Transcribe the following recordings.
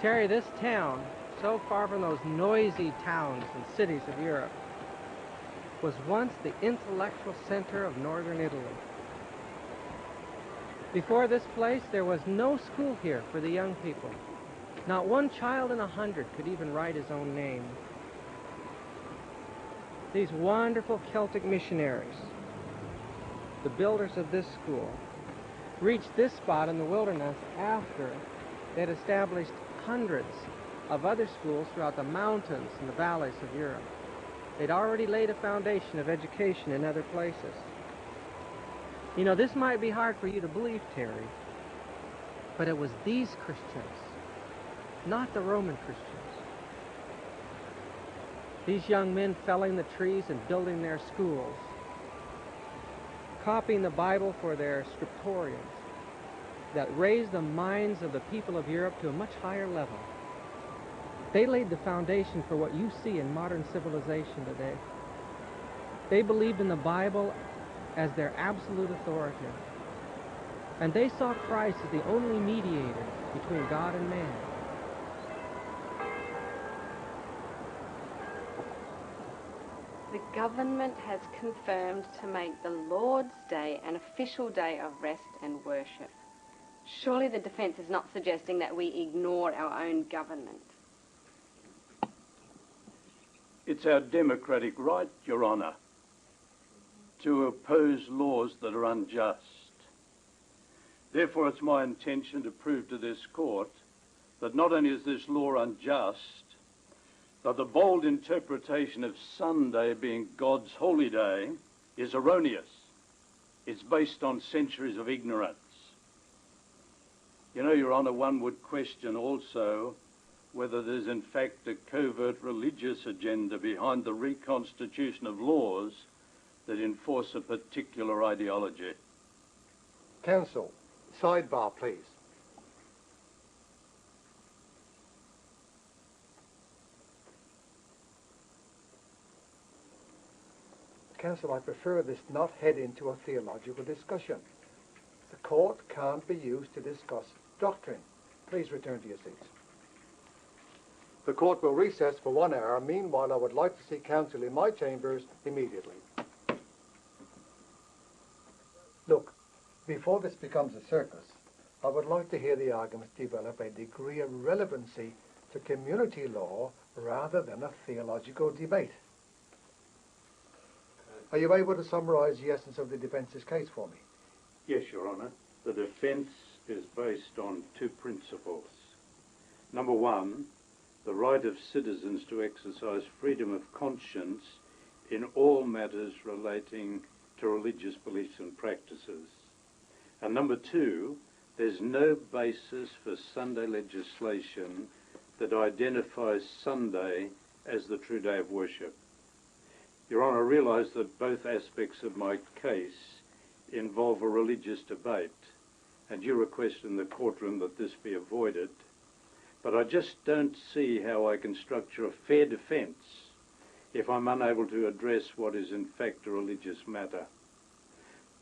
Terry, this town, so far from those noisy towns and cities of Europe, was once the intellectual center of northern Italy. Before this place, there was no school here for the young people. Not one child in 100 could even write his own name. These wonderful Celtic missionaries, the builders of this school, reached this spot in the wilderness after they'd established hundreds of other schools throughout the mountains and the valleys of Europe. They'd already laid a foundation of education in other places. You know, this might be hard for you to believe, Terry, but it was these Christians, not the Roman Christians. These young men felling the trees and building their schools, copying the Bible for their scriptoriums, that raised the minds of the people of Europe to a much higher level. They laid the foundation for what you see in modern civilization today. They believed in the Bible as their absolute authority. And they saw Christ as the only mediator between God and man. The government has confirmed to make the Lord's Day an official day of rest and worship. Surely the defence is not suggesting that we ignore our own government. It's our democratic right, Your Honour, to oppose laws that are unjust. Therefore, it's my intention to prove to this court that not only is this law unjust, but the bold interpretation of Sunday being God's holy day is erroneous. It's based on centuries of ignorance. You know, Your Honour, one would question also whether there's in fact a covert religious agenda behind the reconstitution of laws that enforce a particular ideology. Counsel, sidebar, please. Counsel, I prefer this not head into a theological discussion. The court can't be used to discuss doctrine. Please return to your seats. The court will recess for 1 hour. Meanwhile, I would like to see counsel in my chambers immediately. Look, before this becomes a circus, I would like to hear the arguments develop a degree of relevancy to community law rather than a theological debate. Are you able to summarise the essence of the defence's case for me? Yes, Your Honour. The defence is based on two principles. Number one, the right of citizens to exercise freedom of conscience in all matters relating to religious beliefs and practices. And number two, there's no basis for Sunday legislation that identifies Sunday as the true day of worship. Your Honour, I realise that both aspects of my case involve a religious debate, and you request in the courtroom that this be avoided. But I just don't see how I can structure a fair defence if I'm unable to address what is in fact a religious matter.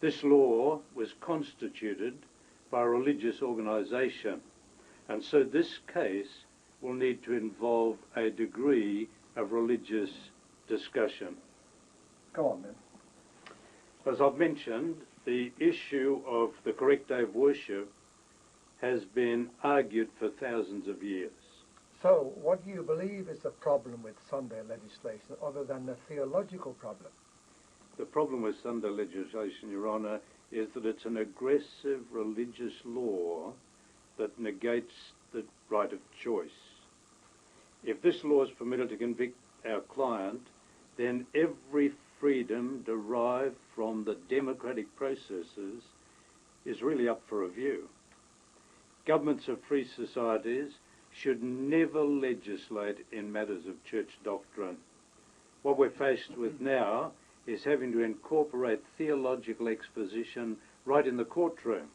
This law was constituted by a religious organisation, and so this case will need to involve a degree of religious discussion. Go on, then. As I've mentioned, the issue of the correct day of worship has been argued for thousands of years. So, what do you believe is the problem with Sunday legislation other than the theological problem? The problem with Sunday legislation, Your Honour, is that it's an aggressive religious law that negates the right of choice. If this law is permitted to convict our client, then every freedom derived from the democratic processes is really up for review. Governments of free societies should never legislate in matters of church doctrine. What we're faced with now is having to incorporate theological exposition right in the courtroom,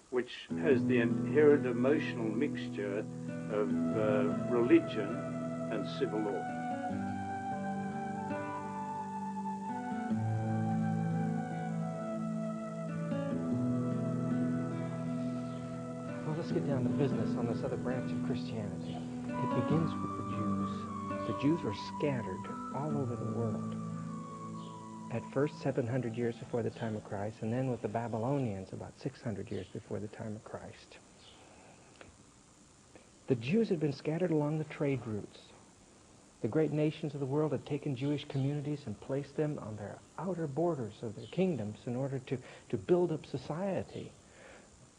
which has the inherent emotional mixture of religion and civil law. Well, the let's get down to business on this other branch of Christianity. It begins with the Jews. The Jews were scattered all over the world. At first, 700 years before the time of Christ, and then with the Babylonians about 600 years before the time of Christ. The Jews had been scattered along the trade routes. The great nations of the world had taken Jewish communities and placed them on their outer borders of their kingdoms in order to build up society.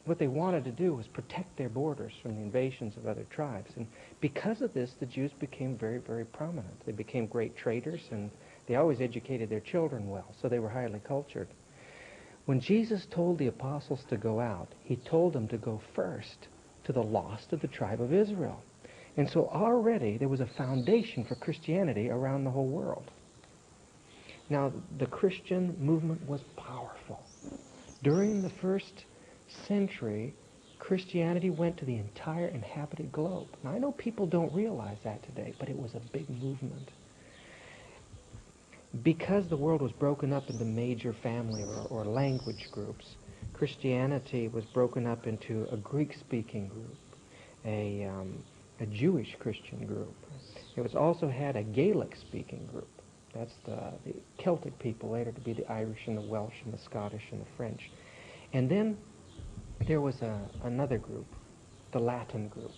What they wanted to do was protect their borders from the invasions of other tribes. And because of this, the Jews became very, very prominent. They became great traders, and they always educated their children well, so they were highly cultured. When Jesus told the apostles to go out, he told them to go first to the lost of the tribe of Israel. And so already there was a foundation for Christianity around the whole world. Now, the Christian movement was powerful. During the first century, Christianity went to the entire inhabited globe. Now, I know people don't realize that today, but it was a big movement. Because the world was broken up into major family or language groups, Christianity was broken up into a Greek-speaking group, a Jewish Christian group. It was also had a Gaelic-speaking group. That's the Celtic people, later to be the Irish and the Welsh and the Scottish and the French. And then there was another group, the Latin group.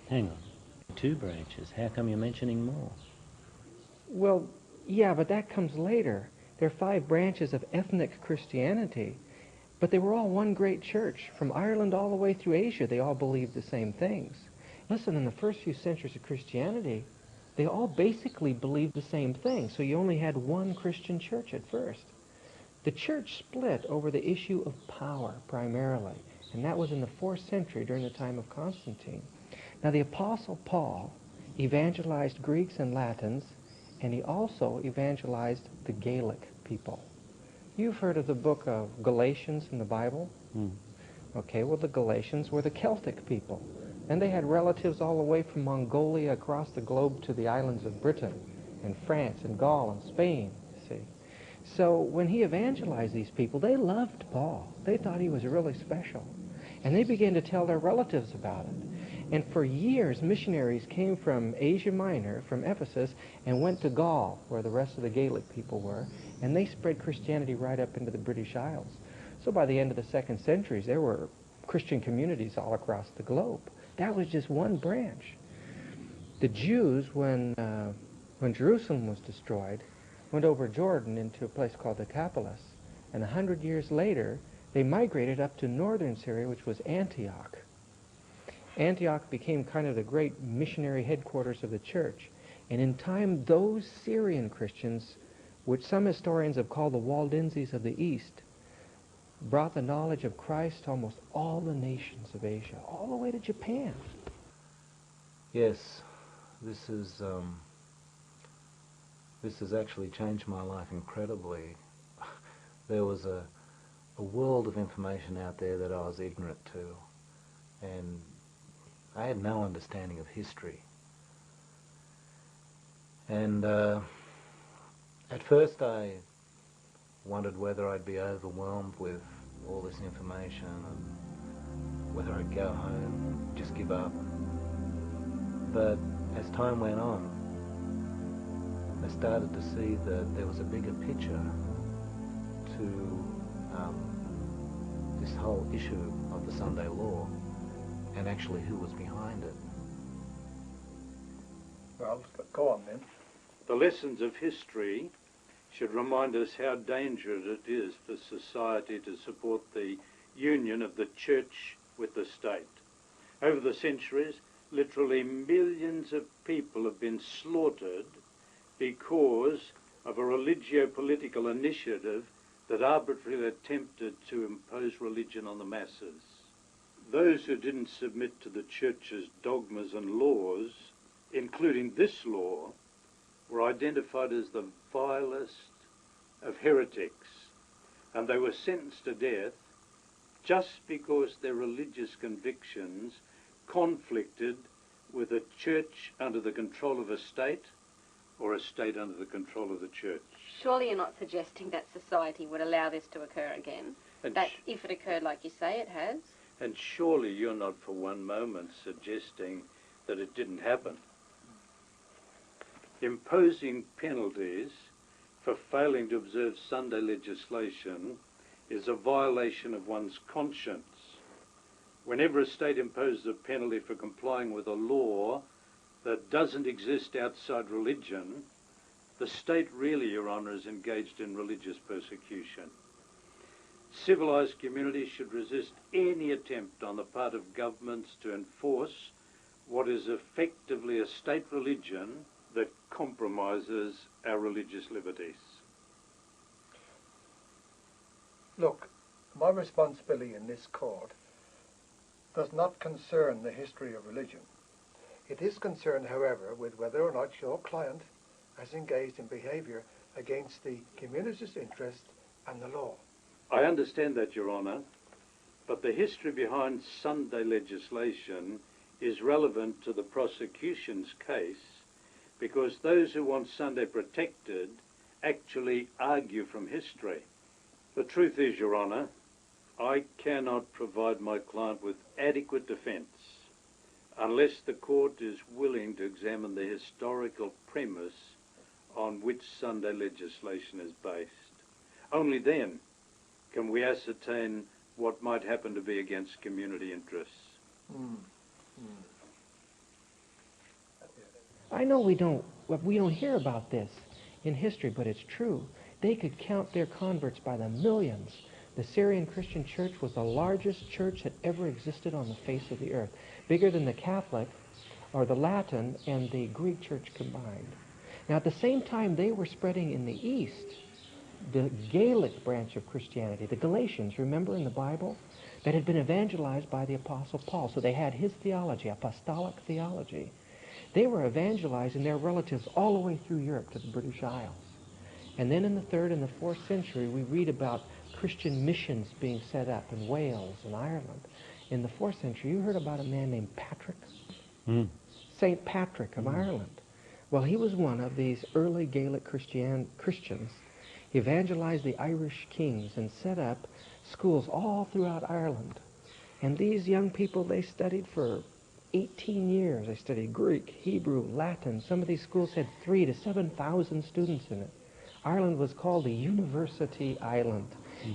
Hang on. 2 branches. How come you're mentioning more? Well, yeah, but that comes later. There are 5 branches of ethnic Christianity, but they were all one great church. From Ireland all the way through Asia, they all believed the same things. Listen, in the first few centuries of Christianity, they all basically believed the same thing, so you only had one Christian church at first. The church split over the issue of power, primarily, and that was in the 4th century during the time of Constantine. Now, the Apostle Paul evangelized Greeks and Latins, and he also evangelized the Gaelic people. You've heard of the book of Galatians in the Bible? Okay, well, the Galatians were the Celtic people. And they had relatives all the way from Mongolia across the globe to the islands of Britain and France and Gaul and Spain, you see. So when he evangelized these people, they loved Paul. They thought he was really special. And they began to tell their relatives about it. And for years, missionaries came from Asia Minor, from Ephesus, and went to Gaul, where the rest of the Gaelic people were, and they spread Christianity right up into the British Isles. So by the end of the 2nd century, there were Christian communities all across the globe. That was just one branch. The Jews, when Jerusalem was destroyed, went over Jordan into a place called Decapolis, and 100 years later, they migrated up to northern Syria, which was Antioch. Antioch became kind of the great missionary headquarters of the church. And in time, those Syrian Christians, which some historians have called the Waldenses of the East, brought the knowledge of Christ to almost all the nations of Asia, all the way to Japan. Yes, this has actually changed my life incredibly. There was a world of information out there that I was ignorant to, and I had no understanding of history. And at first I wondered whether I'd be overwhelmed with all this information and whether I'd go home, just give up. But as time went on, I started to see that there was a bigger picture to this whole issue of the Sunday law, and actually who was behind it. Well, go on then. The lessons of history should remind us how dangerous it is for society to support the union of the church with the state. Over the centuries, literally millions of people have been slaughtered because of a religio-political initiative that arbitrarily attempted to impose religion on the masses. Those who didn't submit to the church's dogmas and laws, including this law, were identified as the vilest of heretics, and they were sentenced to death just because their religious convictions conflicted with a church under the control of a state or a state under the control of the church. Surely you're not suggesting that society would allow this to occur again? And That if it occurred like you say it has? And surely you're not for one moment suggesting that it didn't happen. Imposing penalties for failing to observe Sunday legislation is a violation of one's conscience. Whenever a state imposes a penalty for complying with a law that doesn't exist outside religion, the state really, Your Honour, is engaged in religious persecution. Civilised communities should resist any attempt on the part of governments to enforce what is effectively a state religion that compromises our religious liberties. Look, my responsibility in this court does not concern the history of religion. It is concerned, however, with whether or not your client has engaged in behaviour against the community's interest and the law. I understand that, Your Honour, but the history behind Sunday legislation is relevant to the prosecution's case because those who want Sunday protected actually argue from history. The truth is, Your Honour, I cannot provide my client with adequate defence unless the court is willing to examine the historical premise on which Sunday legislation is based. Only then can we ascertain what might happen to be against community interests. I know we don't hear about this in history, but it's true. They could count their converts by the millions. The Syrian Christian Church was the largest church that ever existed on the face of the earth, bigger than the Catholic or the Latin and the Greek church combined. Now, at the same time they were spreading in the East, the Gaelic branch of Christianity, the Galatians, remember in the Bible, that had been evangelized by the Apostle Paul. So they had his theology, apostolic theology. They were evangelizing their relatives all the way through Europe to the British Isles. And then in the 3rd and the 4th century, we read about Christian missions being set up in Wales and Ireland. In the 4th century, you heard about a man named Patrick? St. Patrick of Ireland. Well, he was one of these early Gaelic Christians. He evangelized the Irish kings and set up schools all throughout Ireland. And these young people, they studied for 18 years. They studied Greek, Hebrew, Latin. Some of these schools had 3,000 to 7,000 students in it. Ireland was called the University Island.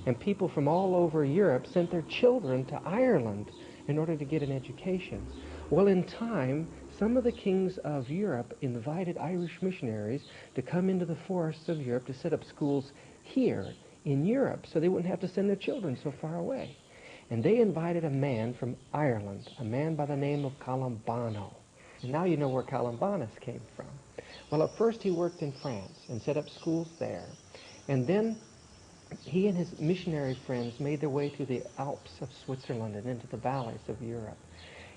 And people from all over Europe sent their children to Ireland in order to get an education. Well, in time, some of the kings of Europe invited Irish missionaries to come into the forests of Europe to set up schools here in Europe so they wouldn't have to send their children so far away. And they invited a man from Ireland, a man by the name of Columbanus. And now you know where Columbanus came from. Well, at first he worked in France and set up schools there. And then he and his missionary friends made their way through the Alps of Switzerland and into the valleys of Europe.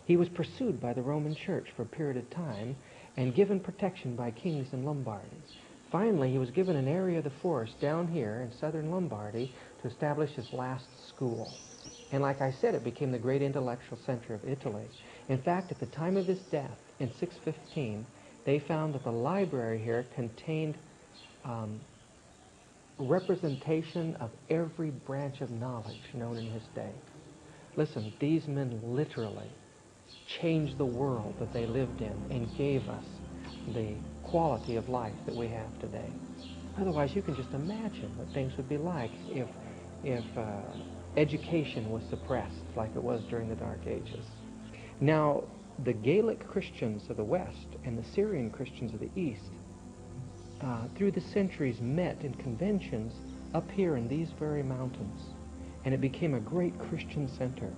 He was pursued by the Roman Church for a period of time and given protection by kings in Lombardy. Finally, he was given an area of the forest down here in southern Lombardy to establish his last school. And like I said, it became the great intellectual center of Italy. In fact, at the time of his death, in 615, they found that the library here contained representation of every branch of knowledge known in his day. Listen, these men literally changed the world that they lived in and gave us the quality of life that we have today. Otherwise, you can just imagine what things would be like if education was suppressed like it was during the Dark Ages. Now, the Gaelic Christians of the West and the Syrian Christians of the East, through the centuries, met in conventions up here in these very mountains. And it became a great Christian center.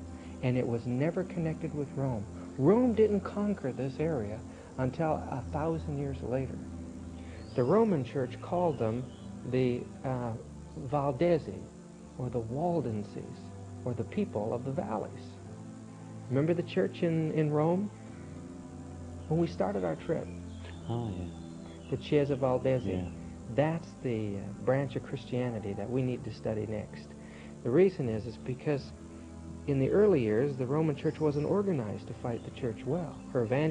And it was never connected with Rome. Rome didn't conquer this area until 1,000 years later. The Roman Church called them the Valdesi, or the Waldenses, or the people of the valleys. Remember the church in Rome? When we started our trip. Oh, yeah. The Chiesa Valdesi. Yeah. That's the branch of Christianity that we need to study next. The reason is because in the early years, the Roman Church wasn't organized to fight the church well. Her